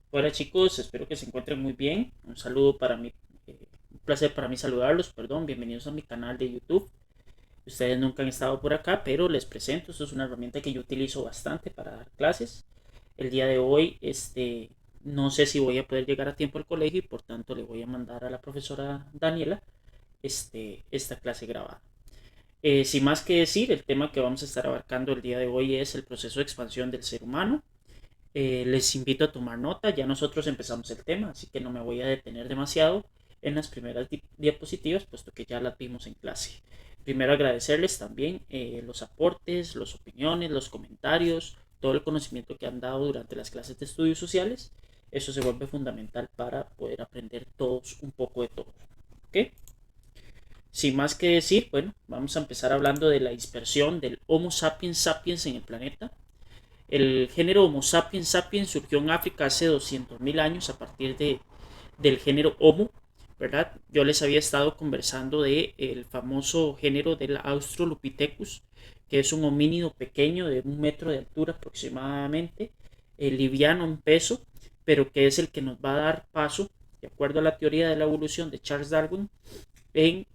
Hola chicos, espero que se encuentren muy bien. Un saludo para mí, un placer para mí saludarlos, perdón. Bienvenidos a mi canal de YouTube. Ustedes nunca han estado por acá, pero les presento. Esto es una herramienta que yo utilizo bastante para dar clases. El día de hoy, no sé si voy a poder llegar a tiempo al colegio y por tanto le voy a mandar a la profesora Daniela esta clase grabada. Sin más que decir, el tema que vamos a estar abarcando el día de hoy es el proceso de expansión del ser humano. Les invito a tomar nota, ya nosotros empezamos el tema, así que no me voy a detener demasiado en las primeras diapositivas, puesto que ya las vimos en clase. Primero agradecerles también los aportes, las opiniones, los comentarios, todo el conocimiento que han dado durante las clases de estudios sociales. Eso se vuelve fundamental para poder aprender todos un poco de todo. ¿Ok? Sin más que decir, bueno, vamos a empezar hablando de la dispersión del Homo sapiens sapiens en el planeta. El género Homo sapiens sapiens surgió en África hace 200.000 años a partir del género Homo, ¿verdad? Yo les había estado conversando de el famoso género del Australopithecus, que es un homínido pequeño de 1 metro de altura aproximadamente, liviano en peso, pero que es el que nos va a dar paso, de acuerdo a la teoría de la evolución de Charles Darwin, en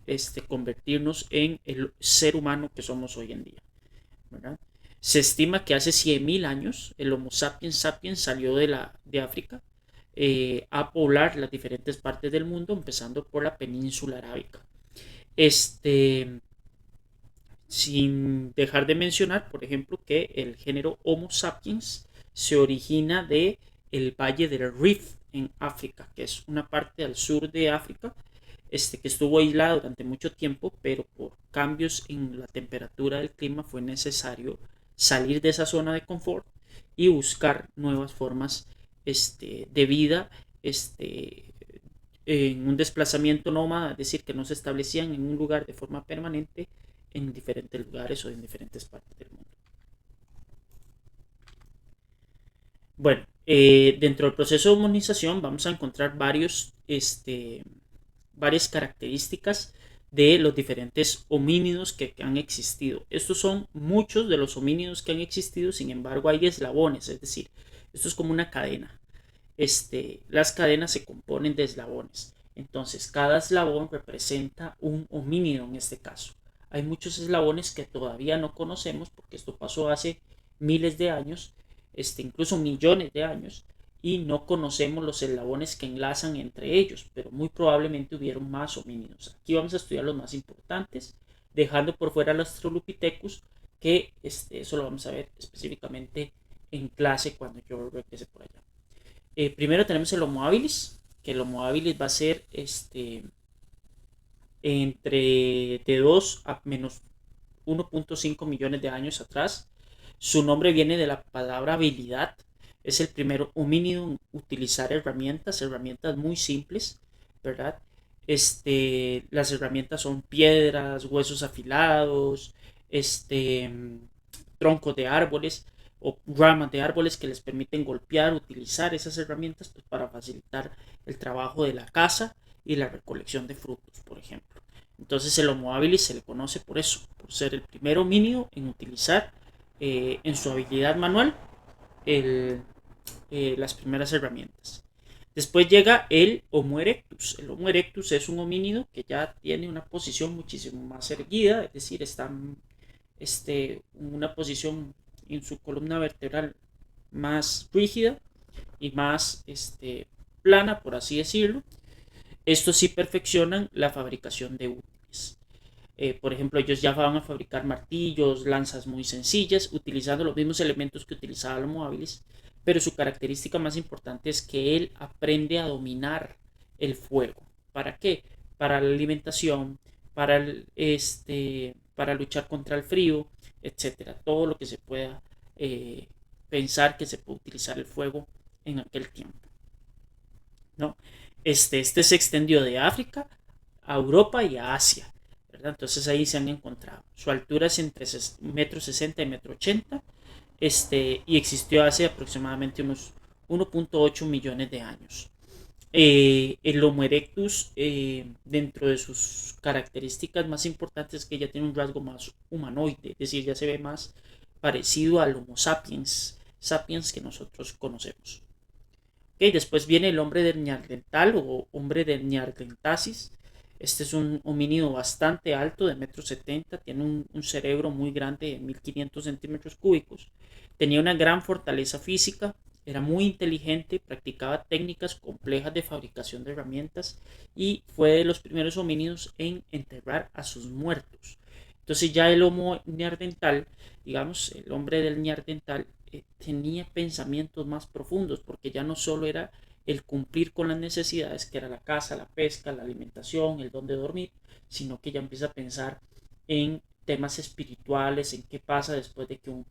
convertirnos en el ser humano que somos hoy en día, ¿verdad? Se estima que hace 100.000 años el Homo sapiens sapiens salió de África a poblar las diferentes partes del mundo, empezando por la península arábica. Este, Sin dejar de mencionar, por ejemplo, que el género Homo sapiens se origina de el valle del Rift en África, que es una parte al sur de África, que estuvo aislada durante mucho tiempo, pero por cambios en la temperatura del clima fue necesario salir de esa zona de confort y buscar nuevas formas de vida, en un desplazamiento nómada, es decir, que no se establecían en un lugar de forma permanente en diferentes lugares o en diferentes partes del mundo. Bueno, dentro del proceso de humanización vamos a encontrar varias características de los diferentes homínidos que han existido. Estos son muchos de los homínidos que han existido, sin embargo hay eslabones, es decir, esto es como una cadena. Las cadenas se componen de eslabones. Entonces, cada eslabón representa un homínido en este caso. Hay muchos eslabones que todavía no conocemos porque esto pasó hace miles de años, incluso millones de años, y no conocemos los eslabones que enlazan entre ellos, pero muy probablemente hubieron más homínidos. Aquí vamos a estudiar los más importantes, dejando por fuera los Australopithecus, que eso lo vamos a ver específicamente en clase cuando yo regrese por allá. Primero tenemos el Homo habilis, que el Homo habilis va a ser entre de 2 a menos 1.5 millones de años atrás. Su nombre viene de la palabra habilidad. Es el primer homínido en utilizar herramientas muy simples, ¿verdad? Las herramientas son piedras, huesos afilados, troncos de árboles o ramas de árboles que les permiten golpear, utilizar esas herramientas pues, para facilitar el trabajo de la caza y la recolección de frutos, por ejemplo. Entonces el Homo habilis se le conoce por eso, por ser el primer homínido en utilizar en su habilidad manual las primeras herramientas. Después llega el Homo erectus. El Homo erectus es un homínido que ya tiene una posición muchísimo más erguida, es decir, está en una posición en su columna vertebral más rígida y más plana, por así decirlo. Estos sí perfeccionan la fabricación de útiles. Por ejemplo, ellos ya van a fabricar martillos, lanzas muy sencillas, utilizando los mismos elementos que utilizaba el Homo habilis, pero su característica más importante es que él aprende a dominar el fuego. ¿Para qué? Para la alimentación, para luchar contra el frío, etcétera. Todo lo que se pueda pensar que se puede utilizar el fuego en aquel tiempo, ¿no? Este se extendió de África a Europa y a Asia. ¿verdad? Entonces ahí se han encontrado. Su altura es entre 1,60 m y 1,80 m, y existió hace aproximadamente unos 1,8 millones de años. El Homo erectus, dentro de sus características más importantes, es que ya tiene un rasgo más humanoide, es decir, ya se ve más parecido al Homo sapiens que nosotros conocemos. Okay, después viene el hombre del neandertal o hombre del neandertasis. Este es un homínido bastante alto, de 1,70 m, tiene un cerebro muy grande de 1.500 centímetros cúbicos. Tenía una gran fortaleza física, era muy inteligente, practicaba técnicas complejas de fabricación de herramientas y fue de los primeros homínidos en enterrar a sus muertos. Entonces ya el Homo neandertal, digamos, el hombre del neandertal, tenía pensamientos más profundos, porque ya no solo era el cumplir con las necesidades, que era la caza, la pesca, la alimentación, el dónde dormir, sino que ya empieza a pensar en temas espirituales, en qué pasa después de que un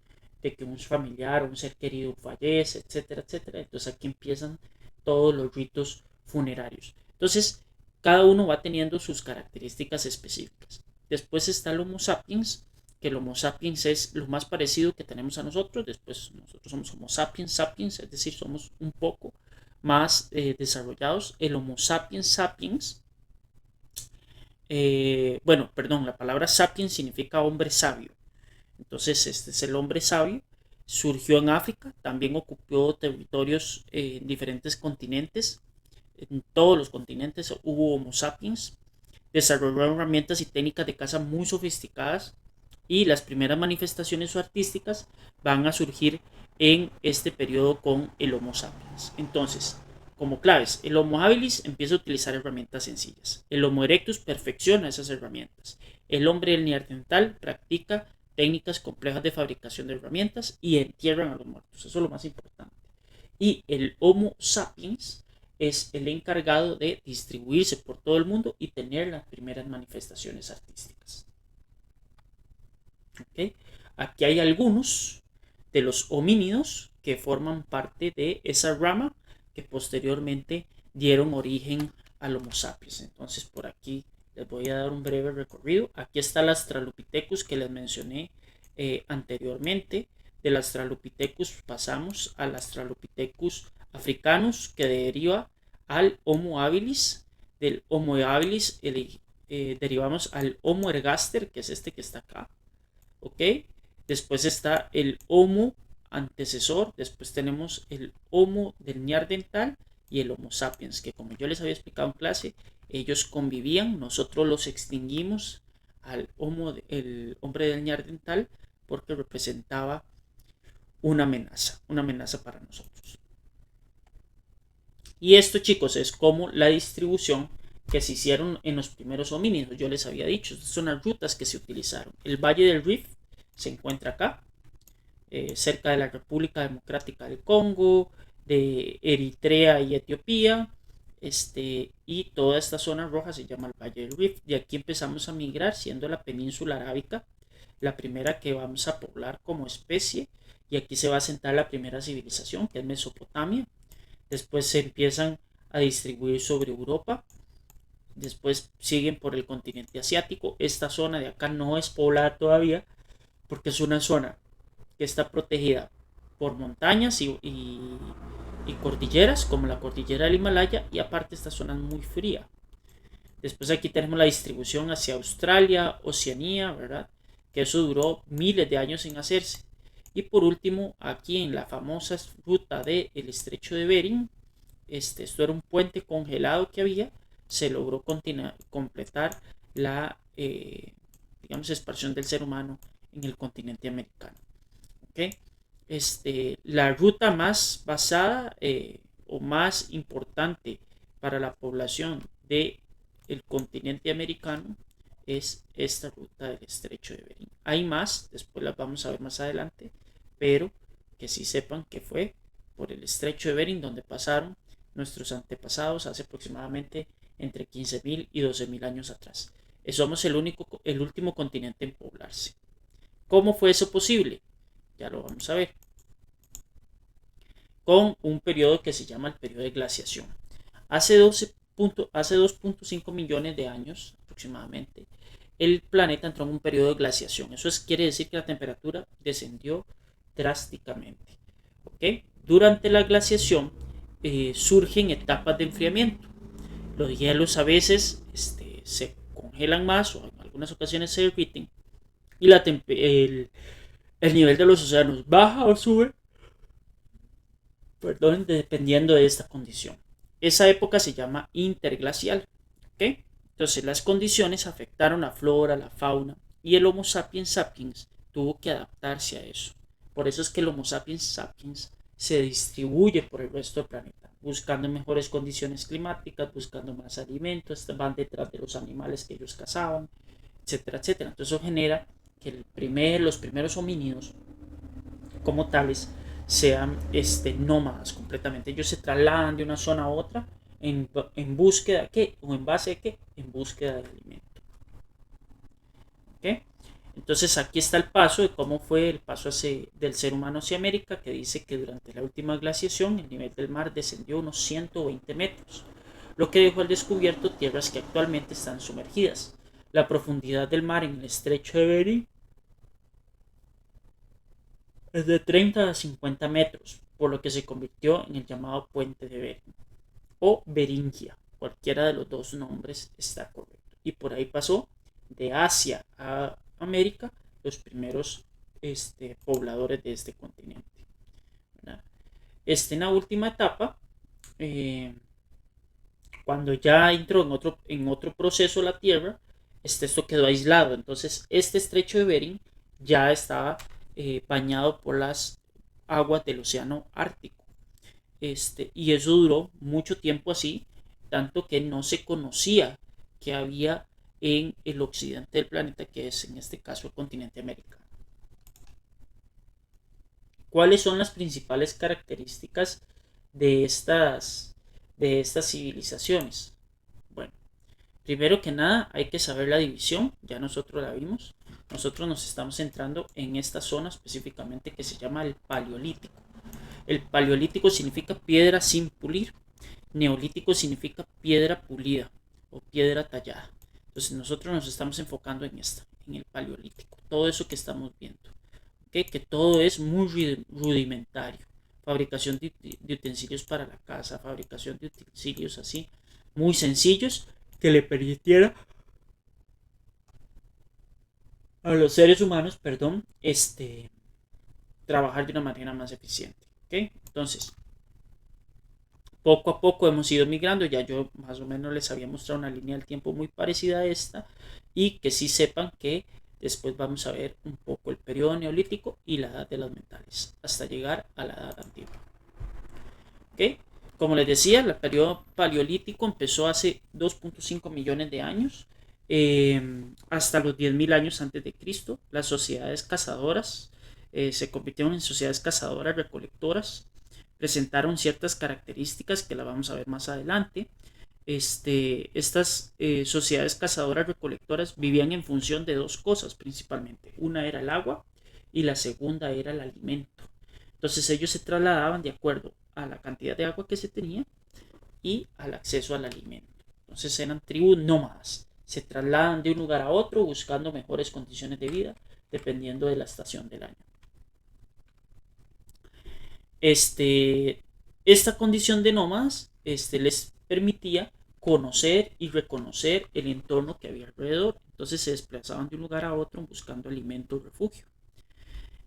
familiar o un ser querido fallece, etcétera, etcétera. Entonces aquí empiezan todos los ritos funerarios. Entonces, cada uno va teniendo sus características específicas. Después está el Homo sapiens, que el Homo sapiens es lo más parecido que tenemos a nosotros. Después nosotros somos Homo sapiens sapiens, es decir, somos un poco más desarrollados. El Homo sapiens sapiens, bueno, perdón, la palabra sapiens significa hombre sabio. Entonces este es el hombre sabio. Surgió en África, también ocupó territorios en diferentes continentes. En todos los continentes hubo Homo sapiens. Desarrolló herramientas y técnicas de caza muy sofisticadas, y las primeras manifestaciones artísticas van a surgir en este periodo con el Homo sapiens. Entonces, como claves, el Homo habilis empieza a utilizar herramientas sencillas. El Homo erectus perfecciona esas herramientas. El hombre del neandertal practica técnicas complejas de fabricación de herramientas y entierran a los muertos. Eso es lo más importante. Y el Homo sapiens es el encargado de distribuirse por todo el mundo y tener las primeras manifestaciones artísticas. ¿Okay? Aquí hay algunos de los homínidos que forman parte de esa rama que posteriormente dieron origen al Homo sapiens. Entonces por aquí les voy a dar un breve recorrido. Aquí está el Australopithecus que les mencioné anteriormente. Del Australopithecus pasamos al Australopithecus africanus, que deriva al Homo habilis. Del Homo habilis derivamos al Homo ergaster, que es este que está acá. ¿Ok? Después está el Homo antecesor, después tenemos el Homo del neandertal y el Homo sapiens, que como yo les había explicado en clase, ellos convivían. Nosotros los extinguimos al el hombre del neandertal, porque representaba una amenaza para nosotros. Y esto, chicos, es como la distribución que se hicieron en los primeros homínidos. Yo les había dicho, son las rutas que se utilizaron. El Valle del Rift se encuentra acá, cerca de la República Democrática del Congo, de Eritrea y Etiopía, y toda esta zona roja se llama el Valle del Rift. De aquí empezamos a migrar, siendo la península arábica la primera que vamos a poblar como especie, y aquí se va a sentar la primera civilización, que es Mesopotamia. Después se empiezan a distribuir sobre Europa, después siguen por el continente asiático. Esta zona de acá no es poblada todavía, porque es una zona que está protegida por montañas y cordilleras, como la cordillera del Himalaya, y aparte esta zona es muy fría. Después aquí tenemos la distribución hacia Australia, Oceanía, ¿verdad? Que eso duró miles de años en hacerse. Y por último, aquí en la famosa ruta del estrecho de Bering, esto era un puente congelado que había, se logró completar la, digamos, expansión del ser humano en el continente americano. ¿Okay? La ruta más basada o más importante para la población del continente americano es esta ruta del estrecho de Bering. Hay más, después las vamos a ver más adelante, pero que sí sepan que fue por el estrecho de Bering donde pasaron nuestros antepasados hace aproximadamente entre 15.000 y 12.000 años atrás. Somos el último continente en poblarse. ¿Cómo fue eso posible? Ya lo vamos a ver. Con un periodo que se llama el periodo de glaciación. Hace 2.5 millones de años aproximadamente, el planeta entró en un periodo de glaciación. Eso quiere decir que la temperatura descendió drásticamente. ¿Okay? Durante la glaciación surgen etapas de enfriamiento. Los hielos a veces se congelan más o en algunas ocasiones se derriten y el nivel de los océanos baja o sube, perdón, dependiendo de esta condición. Esa época se llama interglacial. ¿Okay? Entonces las condiciones afectaron la flora, la fauna y el Homo sapiens sapiens tuvo que adaptarse a eso. Por eso es que el Homo sapiens sapiens se distribuye por el resto del planeta, buscando mejores condiciones climáticas, buscando más alimentos, van detrás de los animales que ellos cazaban, etcétera, etcétera. Entonces eso genera que los primeros homínidos como tales sean nómadas completamente. Ellos se trasladan de una zona a otra en búsqueda de qué o en base de qué, en búsqueda de alimento. ¿Okay? Entonces aquí está el paso de cómo fue el paso del ser humano hacia América, que dice que durante la última glaciación el nivel del mar descendió unos 120 metros, lo que dejó al descubierto tierras que actualmente están sumergidas. La profundidad del mar en el estrecho de Bering es de 30 a 50 metros, por lo que se convirtió en el llamado Puente de Bering o Beringia. Cualquiera de los dos nombres está correcto. Y por ahí pasó de Asia a América los primeros pobladores de este continente. En la última etapa, cuando ya entró en otro proceso la Tierra, esto quedó aislado. Entonces este estrecho de Bering ya estaba bañado por las aguas del océano Ártico. Y eso duró mucho tiempo así, tanto que no se conocía que había en el occidente del planeta, que es en este caso el continente americano. ¿Cuáles son las principales características de estas civilizaciones? Bueno, primero que nada hay que saber la división, ya nosotros la vimos. Nosotros nos estamos centrando en esta zona específicamente que se llama el Paleolítico. El Paleolítico significa piedra sin pulir. Neolítico significa piedra pulida o piedra tallada. Entonces nosotros nos estamos enfocando en el Paleolítico. Todo eso que estamos viendo. ¿Okay? Que todo es muy rudimentario. Fabricación de utensilios para la casa, fabricación de utensilios así, muy sencillos, que le permitiera a los seres humanos, trabajar de una manera más eficiente. ¿Okay? Entonces, poco a poco hemos ido migrando. Ya yo más o menos les había mostrado una línea del tiempo muy parecida a esta, y que sí sepan que después vamos a ver un poco el periodo neolítico y la edad de los metales hasta llegar a la edad antigua. ¿Okay? Como les decía, el periodo paleolítico empezó hace 2.5 millones de años, hasta los 10.000 años antes de Cristo. Las sociedades cazadoras se convirtieron en sociedades cazadoras recolectoras. Presentaron ciertas características que la vamos a ver más adelante. Estas sociedades cazadoras recolectoras vivían en función de dos cosas principalmente. Una era el agua y la segunda era el alimento. Entonces ellos se trasladaban de acuerdo a la cantidad de agua que se tenía y al acceso al alimento. Entonces eran tribus nómadas. Se trasladan de un lugar a otro buscando mejores condiciones de vida dependiendo de la estación del año. Esta condición de nómadas les permitía conocer y reconocer el entorno que había alrededor. Entonces se desplazaban de un lugar a otro buscando alimento o refugio.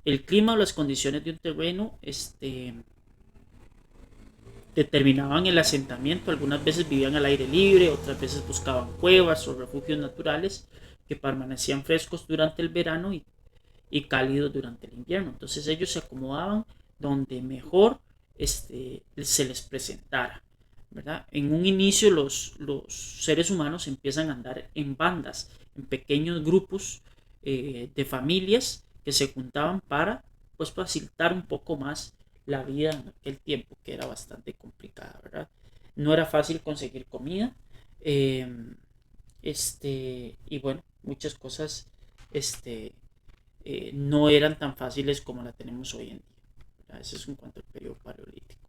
El clima o las condiciones de un terreno determinaban el asentamiento. Algunas veces vivían al aire libre, otras veces buscaban cuevas o refugios naturales que permanecían frescos durante el verano y cálidos durante el invierno. Entonces ellos se acomodaban donde mejor se les presentara, ¿verdad? En un inicio los seres humanos empiezan a andar en bandas, en pequeños grupos de familias que se juntaban para pues facilitar un poco más la vida en aquel tiempo, que era bastante complicada, ¿verdad? No era fácil conseguir comida, y bueno, muchas cosas no eran tan fáciles como la tenemos hoy en día, ¿verdad? Eso es en cuanto al periodo paleolítico.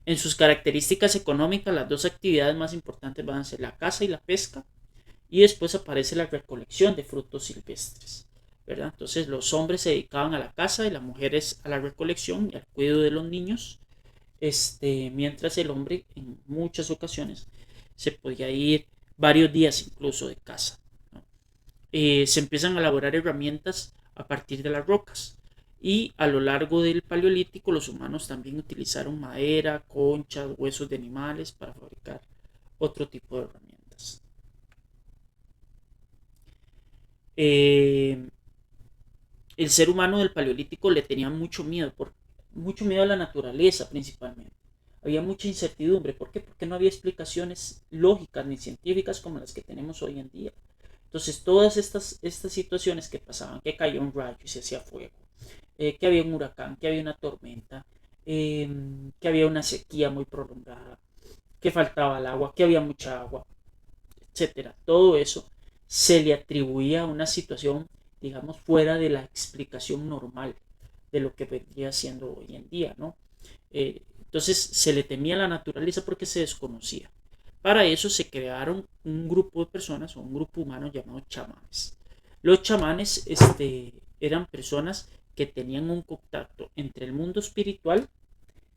En sus características económicas, las dos actividades más importantes van a ser la caza y la pesca. y después aparece la recolección de frutos silvestres, ¿verdad? Entonces los hombres se dedicaban a la caza y las mujeres a la recolección y al cuidado de los niños, mientras el hombre en muchas ocasiones se podía ir varios días incluso de caza, ¿no? Se empiezan a elaborar herramientas a partir de las rocas. Y a lo largo del Paleolítico los humanos también utilizaron madera, conchas, huesos de animales para fabricar otro tipo de herramientas. Eh, el ser humano del Paleolítico le tenía mucho miedo a la naturaleza principalmente. Había mucha incertidumbre. ¿Por qué? Porque no había explicaciones lógicas ni científicas como las que tenemos hoy en día. Entonces todas estas situaciones que pasaban, que caía un rayo y se hacía fuego, que había un huracán, que había una tormenta, que había una sequía muy prolongada, que faltaba el agua, que había mucha agua, etcétera. Todo eso se le atribuía a una situación, digamos, fuera de la explicación normal de lo que vendría siendo hoy en día, ¿no? Entonces se le temía a la naturaleza porque se desconocía. Para eso se crearon un grupo de personas o un grupo humano llamado chamanes. Los chamanes eran personas que tenían un contacto entre el mundo espiritual,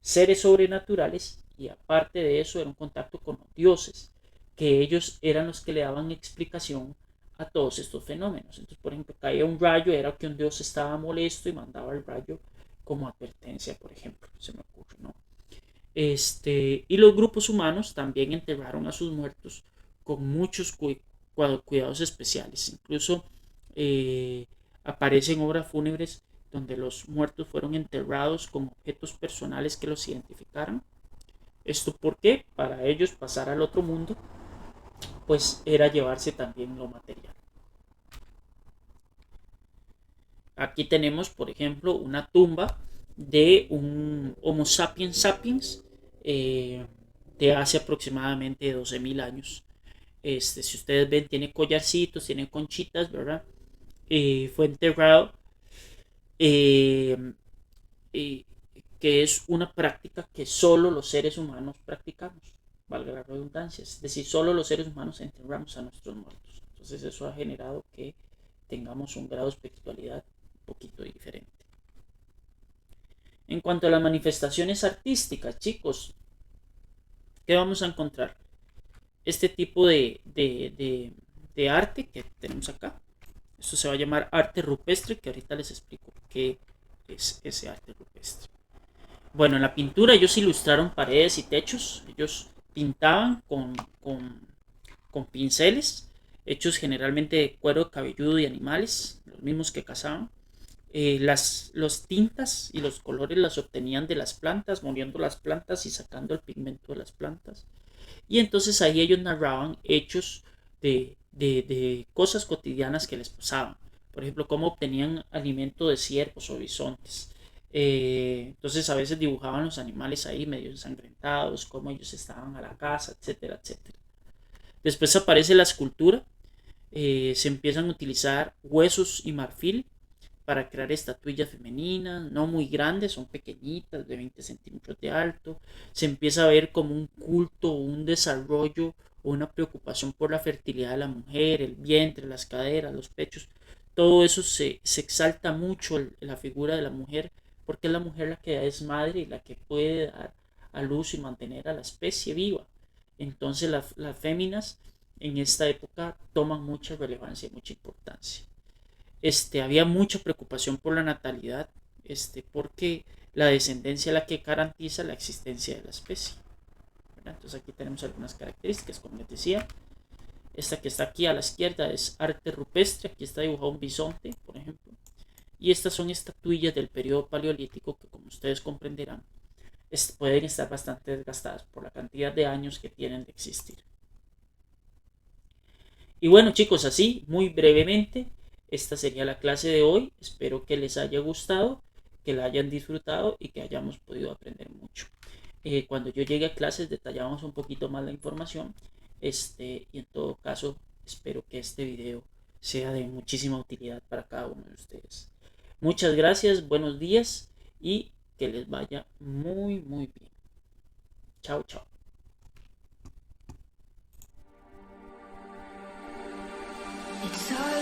seres sobrenaturales, y aparte de eso era un contacto con los dioses, que ellos eran los que le daban explicación a todos estos fenómenos. Entonces, por ejemplo, caía un rayo, era que un dios estaba molesto y mandaba el rayo como advertencia, por ejemplo, se me ocurre, ¿no? Y los grupos humanos también enterraron a sus muertos con muchos cuidados especiales. Incluso eh, aparecen obras fúnebres donde los muertos fueron enterrados con objetos personales que los identificaran. ¿Esto por qué? Para ellos pasar al otro mundo, pues era llevarse también lo material. Aquí tenemos, por ejemplo, una tumba de un Homo sapiens sapiens eh, de hace aproximadamente 12.000 años. Si ustedes ven, tiene collarcitos, tiene conchitas, ¿verdad? Fue enterrado, eh, eh, que es una práctica que solo los seres humanos practicamos, valga la redundancia. Es decir, solo los seres humanos enterramos a nuestros muertos. Entonces eso ha generado que tengamos un grado de espiritualidad un poquito diferente. En cuanto a las manifestaciones artísticas, chicos, ¿qué vamos a encontrar? Este tipo de arte que tenemos acá. Esto se va a llamar arte rupestre, que ahorita les explico qué es ese arte rupestre. Bueno, en la pintura ellos ilustraron paredes y techos. Ellos pintaban con pinceles, hechos generalmente de cuero cabelludo y animales, los mismos que cazaban. Los tintas y los colores las obtenían de las plantas, moliendo las plantas y sacando el pigmento de las plantas. Y entonces ahí ellos narraban hechos de cosas cotidianas que les pasaban. Por ejemplo, cómo obtenían alimento de ciervos o bisontes. Entonces a veces dibujaban los animales ahí medio ensangrentados, cómo ellos estaban a la caza, etcétera, etcétera. Después aparece la escultura. Se empiezan a utilizar huesos y marfil para crear estatuillas femeninas, no muy grandes, son pequeñitas, de 20 centímetros de alto. Se empieza a ver como un culto, un desarrollo o una preocupación por la fertilidad de la mujer, el vientre, las caderas, los pechos. Todo eso se exalta mucho la figura de la mujer, porque es la mujer la que es madre y la que puede dar a luz y mantener a la especie viva. Entonces las féminas en esta época toman mucha relevancia y mucha importancia. Había mucha preocupación por la natalidad, porque la descendencia es la que garantiza la existencia de la especie, ¿verdad? Entonces aquí tenemos algunas características, como les decía. Esta que está aquí a la izquierda es arte rupestre, aquí está dibujado un bisonte, por ejemplo. Y estas son estatuillas del periodo paleolítico que, como ustedes comprenderán, pueden estar bastante desgastadas por la cantidad de años que tienen de existir. Y bueno, chicos, así, muy brevemente, esta sería la clase de hoy. Espero que les haya gustado, que la hayan disfrutado y que hayamos podido aprender mucho. Cuando yo llegue a clases detallamos un poquito más la información. Y en todo caso, espero que este video sea de muchísima utilidad para cada uno de ustedes. Muchas gracias, buenos días y que les vaya muy, muy bien. Chao, chao. It's all